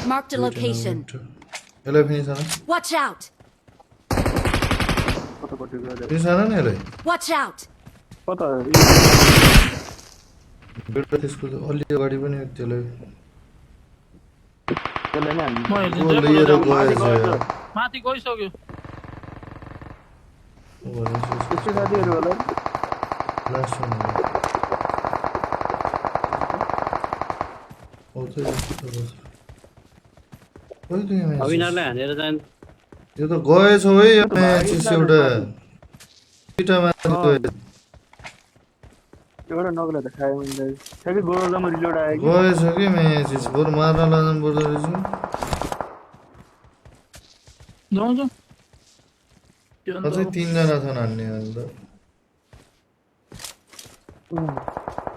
Marked a location. यसलाई पनि सानो Watch out! कतापट्टि गएर पनि सानो नि यसलाई Watch out! कता बेटा त्यसको त अलि अगाडि पनि त्यसलाई त्यसलाई नै हान्नु म हेरिदिन्छु है, लिएर पर जाऊ। गएछ यार। माथि गइसक्यो त्यस्तै साथीहरू होला लास्ट वान हो त खोइ त यहाँ अब यिनीहरूलाई हानेर जान्छ यो त गएछ है यो म्याचिस एउटा दुईटा माथि गयो एउटा नगला त खायो मैले दाइ ठ्याक्कै गोरोलामा रिलोड आयो कि गएछ कि म्याचिस बरु मार्न लानु पर्दो रहेछ जाउँ जाउँ के अन्त अझै 3 जना छन् हान्ने अन्त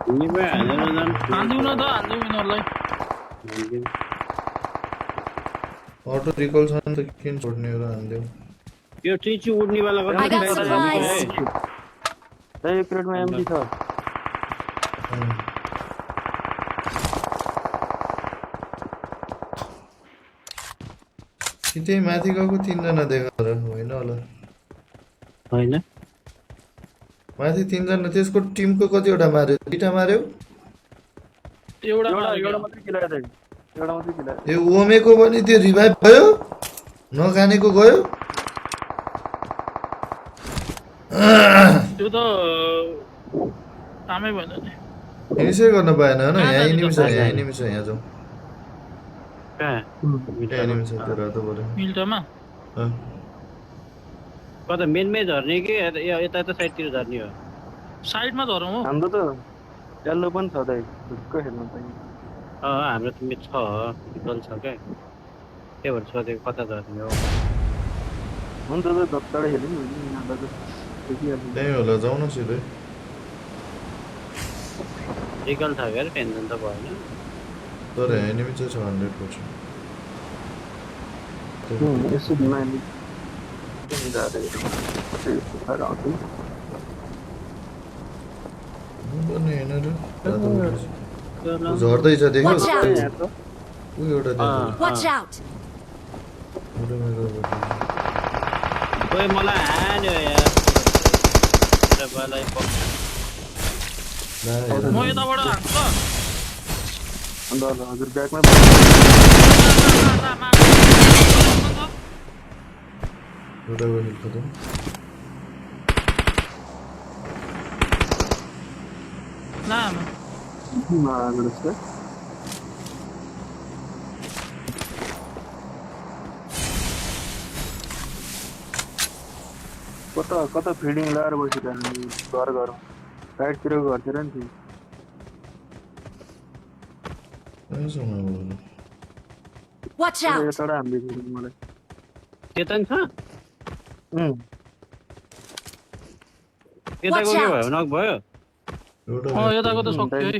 यिनीमै हानेर जान्छ हान्दिउँ न त हान्दिउँ यिनीहरूलाई अटो रिकल छ नि त किन छोड्ने र हान्दिउँ यो चिची उड्नेवाला I got supplies. दाइ एक प्लेटमा एमडी छ कि त्यही माथि गएको 3 जना देखा र होइन होला होइन माथि 3 जना त्यसको टिमको कतिवटा मार्यो 2टा मार्यो एउटा एउटा मारेको। एउटा मात्रै किलायो दाइ एउटा मात्रै किलायो ए ओमेको पनि त्यो रिभाइभ भयो नखानेको गयो त्यो त कामै भएन नि फिनिसै गर्न पाएन होइन यहाँ एनिमी छ यहाँ एनिमी छ यहाँ जाउँ कहाँ यहाँ एनिमी छ त्यो रातो पऱ्यो मिल्टामा कता मेनमै झर्ने कि यता यता साइडतिर झर्ने हो साइडमा झरौँ हो हाम्रो त यल्लो पनि छ दाइ ढुक्क हेर्न पाइन्छ हाम्रो त छ विकल छ क्या त्यही भएर सोधेको कता झर्ने हो हुन्छ त धप्ताडै हेर्नु नि यिनीहरूलाई त देखिहाल्नु त्यही होला जाउँ न सिधै विकल छ क्या टेन्सन त भएन तर एनिमी चाहिँ छ 100%। यसो बिमारी पनि होइन र रातो परेछ। झर्दैछ देख्यो Watch out! ऊ एउटा देख्यो Watch out! एउटा मेरो खोइ मलाई हान्यो यार तपाईँलाई म यताबाट हान्छु ल अन्त हजुर ब्याकमा एउटा गयो खतम लामा कता कता फिडिङ लगाएर बसिरहनु घर घर साइडतिरको घरतिर नि थियो Watch out! यताबाट हामीले मलाई त्यता नि छ उम्, यताको के भयो नक भयो अँ यताको त सक्यो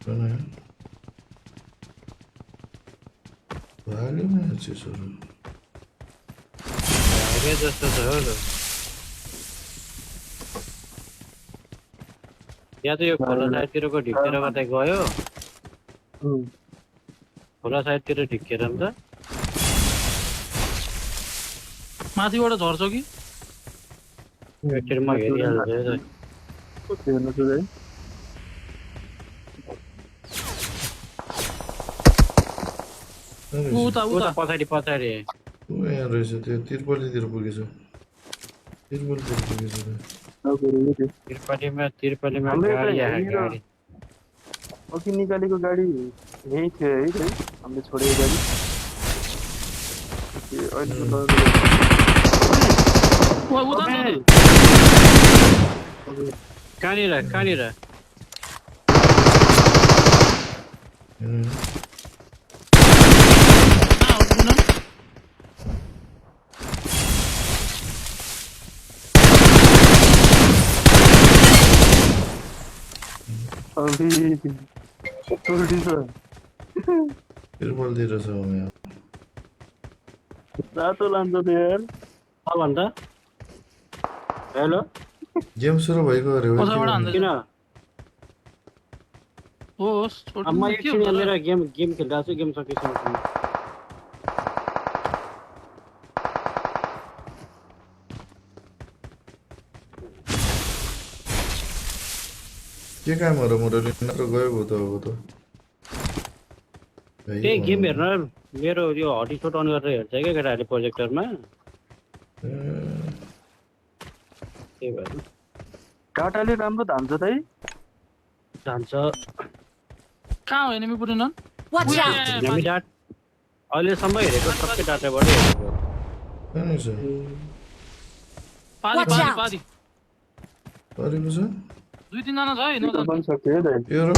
है भाग्यो म्याचेसहरू के जस्तो छ हो त यहाँ त यो खोला साइडतिरको ढिकतिर कतै गयो खोला साइडतिर ढिक्केर नि त माथिबाट झर्छ कि एकचोटि म हेरिहाल्छु है त। हेर्नु त है उता उता पछाडि पछाडि ऊ यहाँ रहेछ त्यो तिरपल्लीतिर पुगेछ तिरपल्लीतिर पुगेछ तिरपालीमा हाम्रो यता गाडी आयो यहाँनिर गाडी अघि निकालेको गाडी यहीँ थियो है है हामीले छोडेको गाडी ए अहिले त ओ उता छ त। कहाँनिर कहाँनिर कहाँ हो तिमीलाई? अभी छोडी छ तिरपल्लीतिर छ ऊ यहाँ रातो लान्छ त यार भन्छ हेलो गेम सुरु भएको अरे हो पछाडिबाट हान्दैछ। किन होस् छोड्नु अब म के एकछिन हो यहाँ र? मेरो गेम खेलिरहेको छु गेम सकिसकेपछि के काम हो र मुरली नत्र गयो भयो त अब त त्यही गेम हेर्न मेरो यो हटिसोट अन गरेर हेर्छ क्या केटाहरूले प्रोजेक्टरमा त्यही भएर काटाले राम्रो धान्छ त है जान्छ कहाँ हो एनिमी पुरिन? Watch out! हामी डाट अहिलेसम्म हेरेको सबै डाटाबाटै हेरेको कहाँ छ पारी Watch पारी out! पारी परेको छ 2-3 जना छ है न त्यो पनि सक्यो है दाइ यो र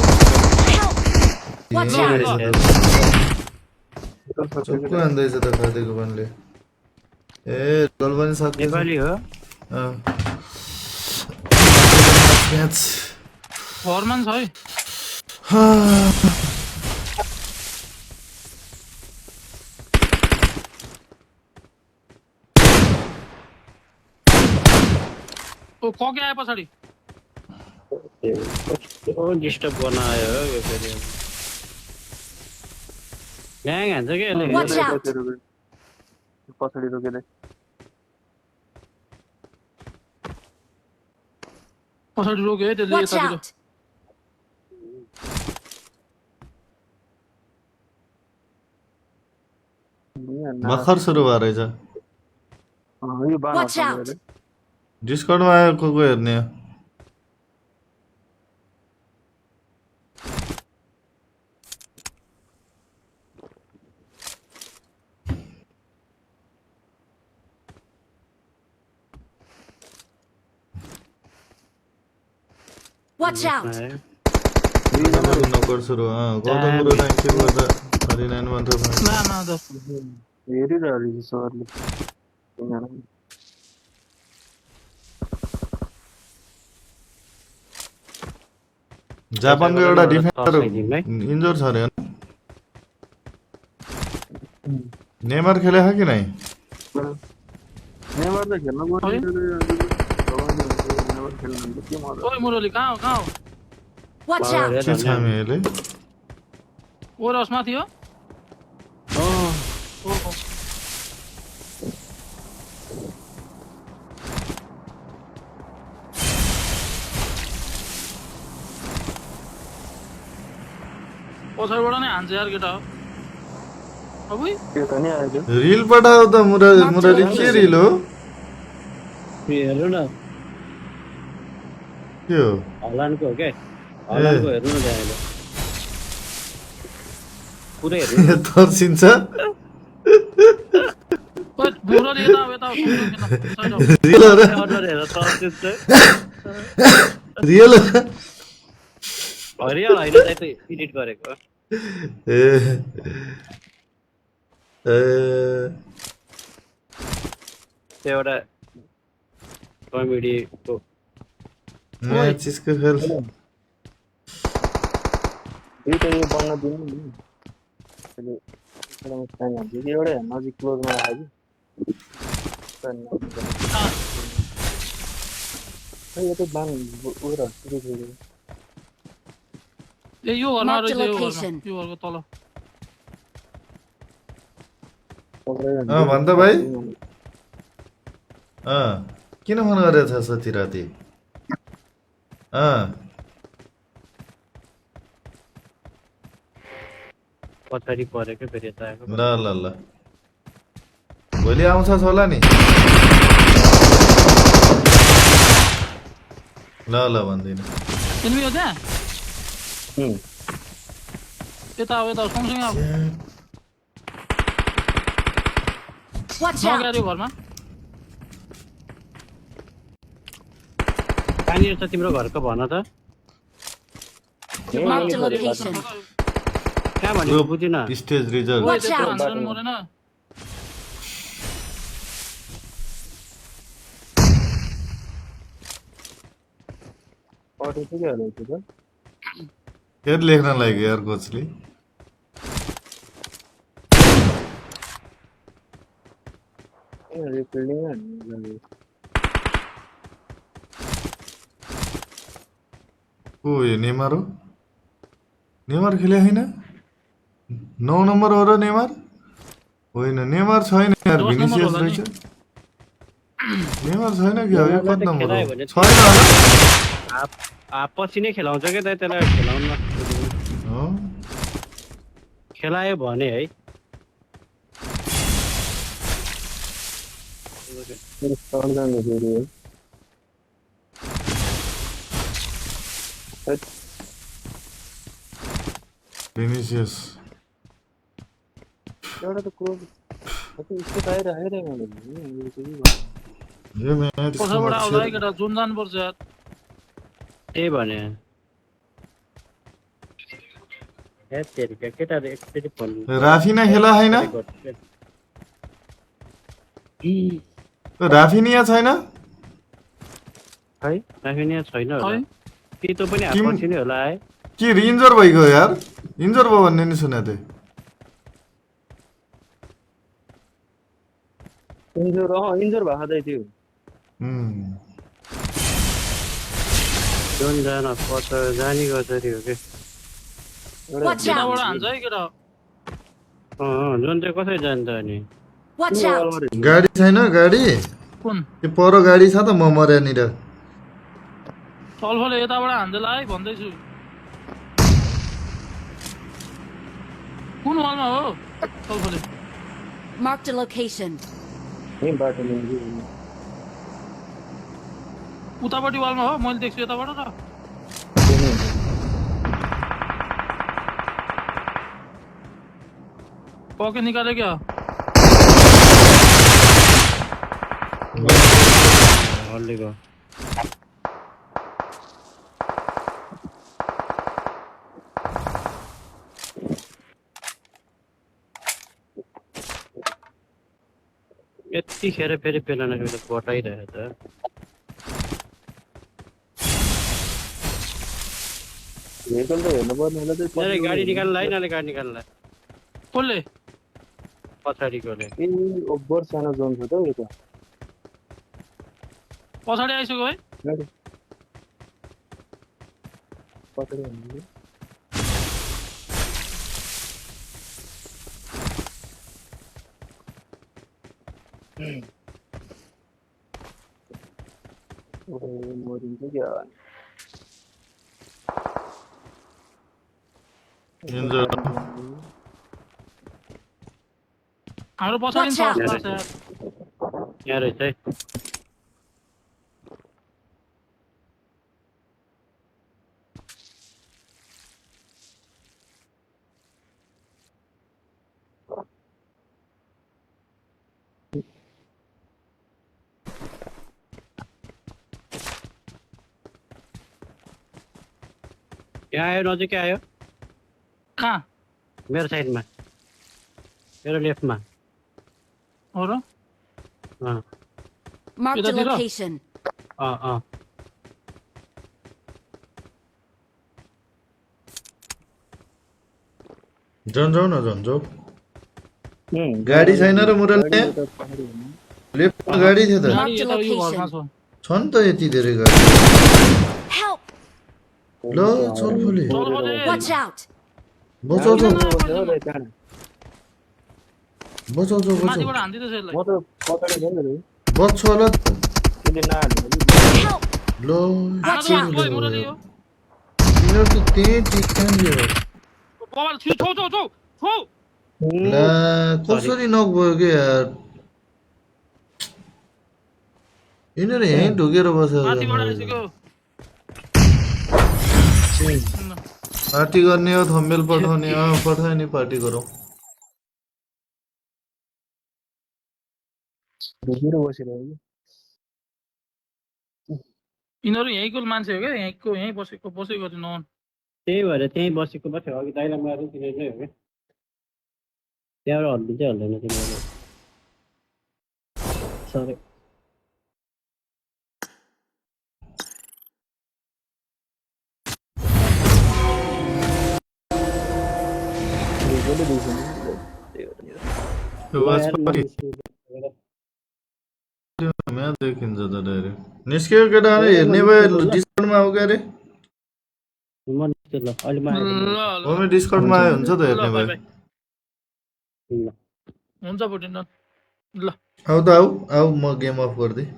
Watch यहीँ out! रहेछ त। चक्कु हान्दैछ त खाँदेको पानले ए डल पनि सक्छ नेपाली हो म्याच घरमा छ है। ओ कके आए पछाडि डिस्टर्ब गर्न आयो हो यो फेरि ह्याङ हान्छ क्या यसले Watch out! पछाडि रोकेर पछाडि रोक्यो है त्यसले Watch यतातिर। out! भर्खर सुरु भएर रहेछ यो बाण Watch out! डिस्कर्डमा आयो को हेर्ने Watch out! नगर सुरु Gautam Guru thank you for the 39 month of ना ना द हेरिरहेको रहेछ सरले जापानको एउटा डिफेन्डर इन्जोर छ अरे नेमार खेले कि नै नेमार त खेल्न है? नेमार खेल्नु के मजा ओइ मुरली कहाँ हो कहाँ हो? Watch out! के छ हामीले ओ रसमा थियो? ओहो पछाडिबाट नै हान्छ यार केटा हो। अबुई त्यो त नि आयो रिल पठाऊ त मुरली के रिल हो हेर्नु न के हो हलानको हो क्या हलानको हेर्नु न त्यहाँ अहिले पुरै हेर्नु तर्सिन्छ ओइ मुरली यता हो यता हो सुन्नु किन साइड हो। रियल हो र अनुहार हेरेर तर्सिन्छ रियल हो हरियल होइन दाइ त एडिट गरेको ए ए त्यो एउटा कमेडीको म्याच इसको खेल यो त यो बन्न दिनु नि एउटा नजिक क्लोजमा आयो कि यो त बान उयो ए यो घरमा Marked a रहेछ यो location. घरमा यो घरको तल भन् त भाइ किन फोन गरेको छ यति राति पछाडि परेको फेरि यता आएको ल ल ल भोलि आउँछस् होला नि ल ल भन्दिनँ एनिमी हो त्यहाँ यता अब यता सँगसँगै अब Watch नगयो out! अरे घरमा कहाँनिर छ तिम्रो घरको भन त Marked a location. कहाँ भनेको बुझिन स्टेज रिजर्भ Watch out! हान्दैन मरेन अटो चाहिँ के हालेको छ फेरि लेख्न लाग्यो यार कोचले ए बिल्डिङ हाल्नु को यो नेमार हो नेमार खेले होइन 9 नम्बर हो र नेमार होइन नेमार छैन यार 10 नम्बर भिनिसियस होला नि। रहेछ नेमार छैन कि अब यो नेमारलाई कति त नम्बर खेलायो हो भने छैन होला पछि नै खेलाउँछ क्या त त्यसलाई खेलाउन हो खेलायो भने है जानु फेरि भिनिसियस एउटा त क्रोज यसको बाहिर आइरहेको यो म्याच पछाडिबाट आउँदा है केटा जुन जानुपर्छ यार त्यही भने ए तेरिका केटाहरू एकचोटि फोन राफिना खेला होइन राफिनिया छैन है राखिने छैन होला है कि त पनि किम- हात नै होला है के इन्जर भइगयो यार इन्जर भयो भन्ने नि सुनेको थिएँ इन्जर भएको थियो जुन जान पर्छ जानी गजरी हो कि Watch केटाबाट out! हान्छ है केटा जुन चाहिँ कसरी जान्छ अनि Watch out! गाडी छैन गाडी कुन त्यो पर गाडी छ त म मर्यानिर तलफले यताबाट हान्दैला है भन्दैछु कुन वालमा हो तलफले Marked a location. यही बाटो लिन्छु उतापट्टि वालमा हो मैले देख्छु यताबाट र पके निकाल्यो क्या हल्लीको यतिखेर फेरि पेनाले बटाइरहेछ भेहिकल त हेर्नु पर्ने होला यिनीहरूले गाडी निकाल्ला है यिनीहरूले गाडी निकाल्ला कसले पछाडिकोले ए ओभर सानो जोन छ त यो त पछाडि आइसक्यो है गाडी पछाडि हाल्नु मरिन्छ क्या इन्जर हाम्रो पछाडि Watch छ out. आसपास यार यहाँ रहेछ है यहाँ आयो नजिकै आयो कहाँ मेरो साइडमा मेरो लेफ्टमा हो र Marked a Yun, location. झन् जाऊ न झन् जाऊ गाडी छैन र मुरल लेफ्टमा गाडी थियो त गाडी यता यो घरमा छ छ नि त यति धेरै गाडी Help! ल चलफुली चल खोले Watch out! बचाउ गाडी त बोल्दै हो रे त्यहाँ। बचाउ त बचाउ माथिबाट हान्दिँदैछ यसलाई म त पछाडि गएँ रे बच्छु होला त त्यसले नहाल्नु Help! ल हान Watch त out! ओइ मुरली हो तिनीहरू त त्यही टिक्दैन बबाल छु छौ छौ छौ छौ ला कसरी नक भयो के यार यिनीहरू यहीँ ढुकेर बसेर माथिबाट आइसक्यो पार्टी गर्ने हो थम्मेल पठाउने पठायो नि पार्टी गरौँ ढुकेर बसेर हो कि यिनीहरू यहीँको मान्छे हो क्या यहीँ बसेको थियो नहुन् त्यही भएर त्यहीँ बसेको पो थियो अघि दाइलाई मार्नु तिनीहरू नै हो क्या त्यहाँबाट हल्लिँदै हल्दैन तिनीहरू सरी ढुकेर दिन्छ त्यो वाचपाटी म्याच देखिन्छ त डाइरेक्ट निस्क्यो केटाहरू हेर्ने भए डिस्काउन्टमा आऊ क्या अरे म निस्केँ ल अहिले म आएको ल ल ओमे डिस्काउन्टमा आयो हुन्छ त ल हेर्ने बाई भए बाई ल हुन्छ भुटिन ल आऊ त आऊ आऊ म गेम अफ गरिदिएँ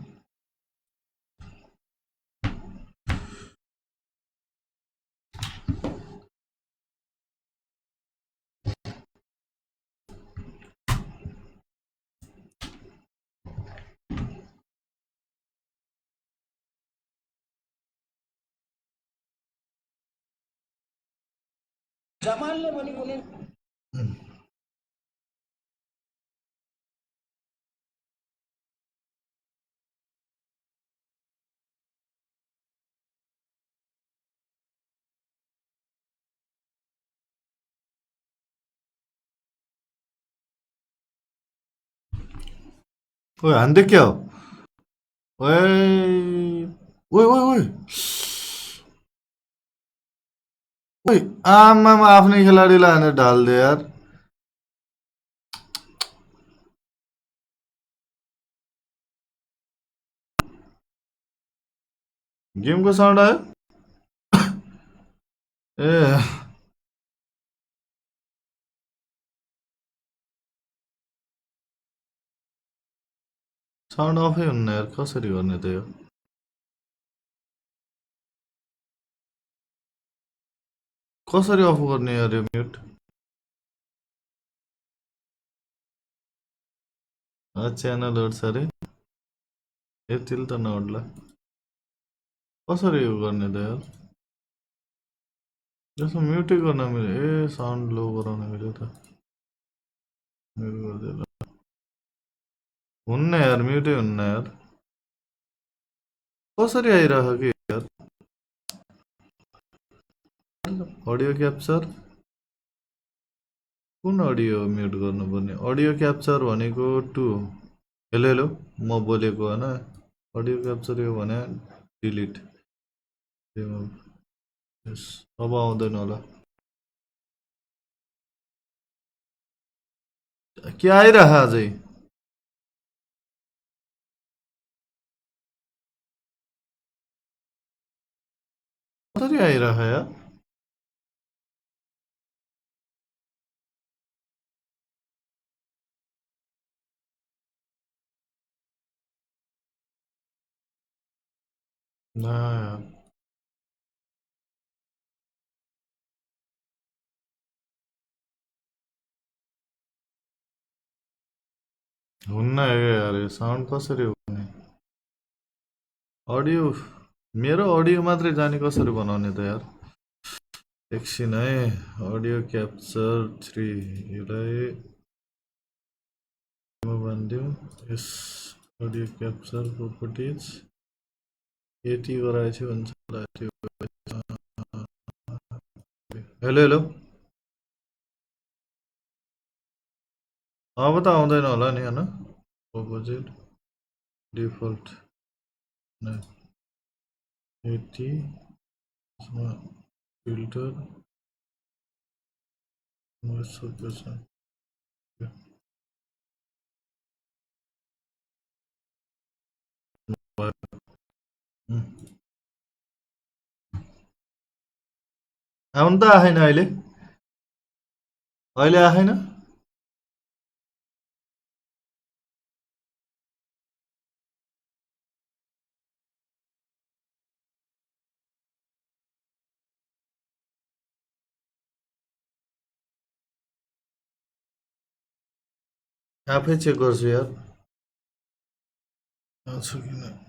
ओए हान्दे क्या हो ओए ओए ओए ओए ओए आमामा आफ्नै खेलाडीलाई हानेर ढालिदियो यार गेमको साउन्ड आयो ए साउन्ड अफै हुन्न यार कसरी गर्ने त यो कसरी अफ गर्ने यार यो म्युट च्यानल उठ्छ अरे यतिले त नउठ्ला कसरी यो गर्ने त यार जस्तो म्युटै गर्न मिल्यो ए साउन्ड लो गराउन मिल्यो त म्युट गरिदियो ल हुन्न यार म्युटै हुन्न यार कसरी आइरह कि यार अडियो क्याप्चर कुन अडियो म्युट गर्नुपर्ने अडियो क्याप्चर भनेको 2 हेलो हेलो म बोलेको होइन अडियो क्याप्चर यो भने डिलिट अब आउँदैन होला के आइरह अझै कसरी आइरह यार ना यार हुन्न यार यो साउन्ड कसरी हुने अडियो मेरो अडियो मात्रै जाने कसरी बनाउने त यार एकछिन है अडियो क्याप्चर 3 यसलाई बानिदिउँ यस अडियो क्याप्चर प्रोपर्टिज यति गराएपछि हुन्छ होला त्यो हेलो हेलो अब त आउँदैन होला नि होइन अपोजिट डिफल्ट यति फिल्टर आउनु त आएन अहिले अहिले आएन आफै चेक गर्छु यार आउँछ कि न